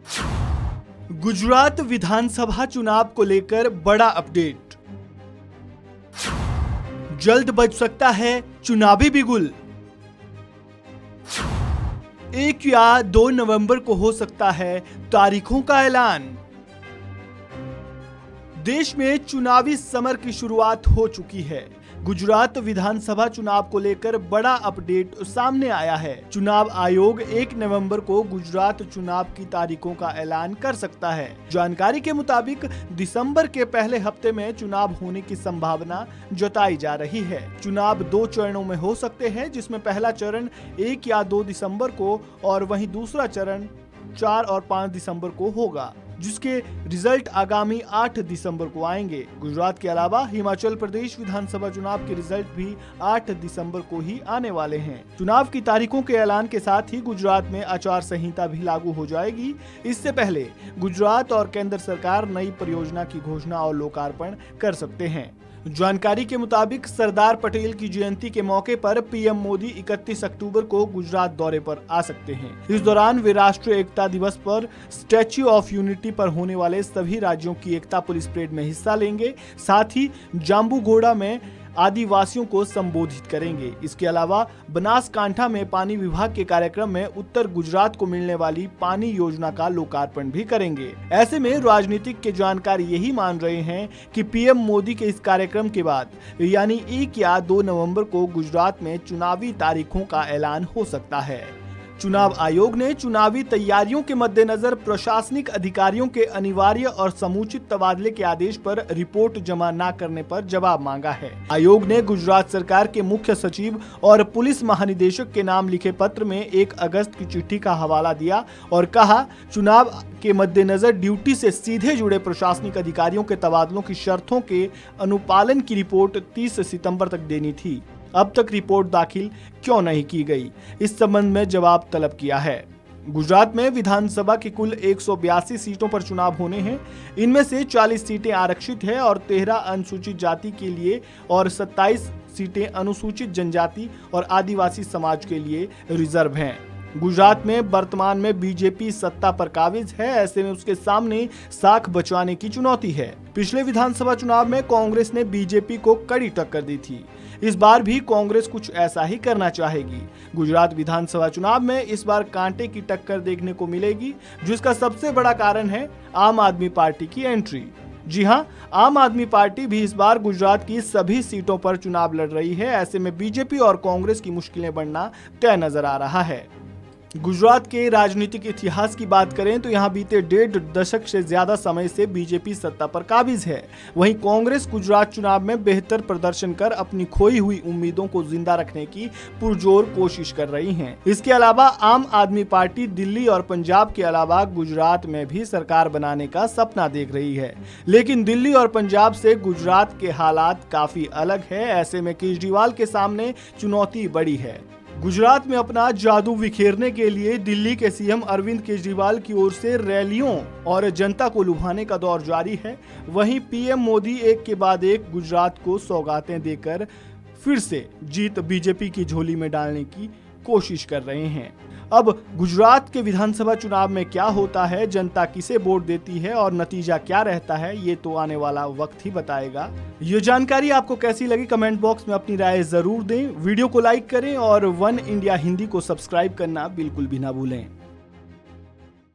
गुजरात विधानसभा चुनाव को लेकर बड़ा अपडेट। जल्द बज सकता है चुनावी बिगुल। 1 या 2 नवंबर को हो सकता है तारीखों का ऐलान। देश में चुनावी समर की शुरुआत हो चुकी है। गुजरात विधानसभा चुनाव को लेकर बड़ा अपडेट सामने आया है। चुनाव आयोग 1 नवंबर को गुजरात चुनाव की तारीखों का ऐलान कर सकता है। जानकारी के मुताबिक दिसंबर के पहले हफ्ते में चुनाव होने की संभावना जताई जा रही है। चुनाव 2 चरणों में हो सकते हैं, जिसमें पहला चरण 1 या 2 दिसंबर को और वहीं दूसरा चरण 4 और 5 दिसंबर को होगा, जिसके रिजल्ट आगामी 8 दिसंबर को आएंगे। गुजरात के अलावा हिमाचल प्रदेश विधानसभा चुनाव के रिजल्ट भी 8 दिसंबर को ही आने वाले हैं। चुनाव की तारीखों के ऐलान के साथ ही गुजरात में आचार संहिता भी लागू हो जाएगी। इससे पहले गुजरात और केंद्र सरकार नई परियोजना की घोषणा और लोकार्पण कर सकते हैं। जानकारी के मुताबिक सरदार पटेल की जयंती के मौके पर पीएम मोदी 31 अक्टूबर को गुजरात दौरे पर आ सकते हैं। इस दौरान वे राष्ट्रीय एकता दिवस पर स्टैच्यू ऑफ यूनिटी पर होने वाले सभी राज्यों की एकता पुलिस परेड में हिस्सा लेंगे। साथ ही जाम्बूगोड़ा में आदिवासियों को संबोधित करेंगे। इसके अलावा बनासकांठा में पानी विभाग के कार्यक्रम में उत्तर गुजरात को मिलने वाली पानी योजना का लोकार्पण भी करेंगे। ऐसे में राजनीतिक के जानकार यही मान रहे हैं कि पीएम मोदी के इस कार्यक्रम के बाद यानी 1 या 2 नवंबर को गुजरात में चुनावी तारीखों का ऐलान हो सकता है। चुनाव आयोग ने चुनावी तैयारियों के मद्देनजर प्रशासनिक अधिकारियों के अनिवार्य और समुचित तबादले के आदेश पर रिपोर्ट जमा न करने पर जवाब मांगा है। आयोग ने गुजरात सरकार के मुख्य सचिव और पुलिस महानिदेशक के नाम लिखे पत्र में 1 अगस्त की चिट्ठी का हवाला दिया और कहा, चुनाव के मद्देनजर ड्यूटी से सीधे जुड़े प्रशासनिक अधिकारियों के तबादलों की शर्तों के अनुपालन की रिपोर्ट 30 सितंबर तक देनी थी। अब तक रिपोर्ट दाखिल क्यों नहीं की गई, इस संबंध में जवाब तलब किया है। गुजरात में विधानसभा की कुल 182 सीटों पर चुनाव होने हैं। इनमें से 40 सीटें आरक्षित है और 13 अनुसूचित जाति के लिए और 27 सीटें अनुसूचित जनजाति और आदिवासी समाज के लिए रिजर्व हैं। गुजरात में वर्तमान में बीजेपी सत्ता पर काबिज है। ऐसे में उसके सामने साख बचाने की चुनौती है। पिछले विधानसभा चुनाव में कांग्रेस ने बीजेपी को कड़ी टक्कर दी थी। इस बार भी कांग्रेस कुछ ऐसा ही करना चाहेगी। गुजरात विधानसभा चुनाव में इस बार कांटे की टक्कर देखने को मिलेगी, जिसका सबसे बड़ा कारण है आम आदमी पार्टी की एंट्री। जी हां, आम आदमी पार्टी भी इस बार गुजरात की सभी सीटों पर चुनाव लड़ रही है। ऐसे में बीजेपी और कांग्रेस की मुश्किलें बढ़ना तय नजर आ रहा है। गुजरात के राजनीतिक इतिहास की बात करें तो यहां बीते 1.5 दशक से ज्यादा समय से बीजेपी सत्ता पर काबिज है। वहीं कांग्रेस गुजरात चुनाव में बेहतर प्रदर्शन कर अपनी खोई हुई उम्मीदों को जिंदा रखने की पुरजोर कोशिश कर रही हैं। इसके अलावा आम आदमी पार्टी दिल्ली और पंजाब के अलावा गुजरात में भी सरकार बनाने का सपना देख रही है। लेकिन दिल्ली और पंजाब से गुजरात के हालात काफी अलग है। ऐसे में केजरीवाल के सामने चुनौती बड़ी है। गुजरात में अपना जादू बिखेरने के लिए दिल्ली के सीएम अरविंद केजरीवाल की ओर से रैलियों और जनता को लुभाने का दौर जारी है। वहीं पीएम मोदी एक के बाद एक गुजरात को सौगातें देकर फिर से जीत बीजेपी की झोली में डालने की कोशिश कर रहे हैं। अब गुजरात के विधानसभा चुनाव में क्या होता है, जनता किसे वोट देती है और नतीजा क्या रहता है, ये तो आने वाला वक्त ही बताएगा। ये जानकारी आपको कैसी लगी, कमेंट बॉक्स में अपनी राय जरूर दें। वीडियो को लाइक करें और वन इंडिया हिंदी को सब्सक्राइब करना बिल्कुल भी ना भूलें।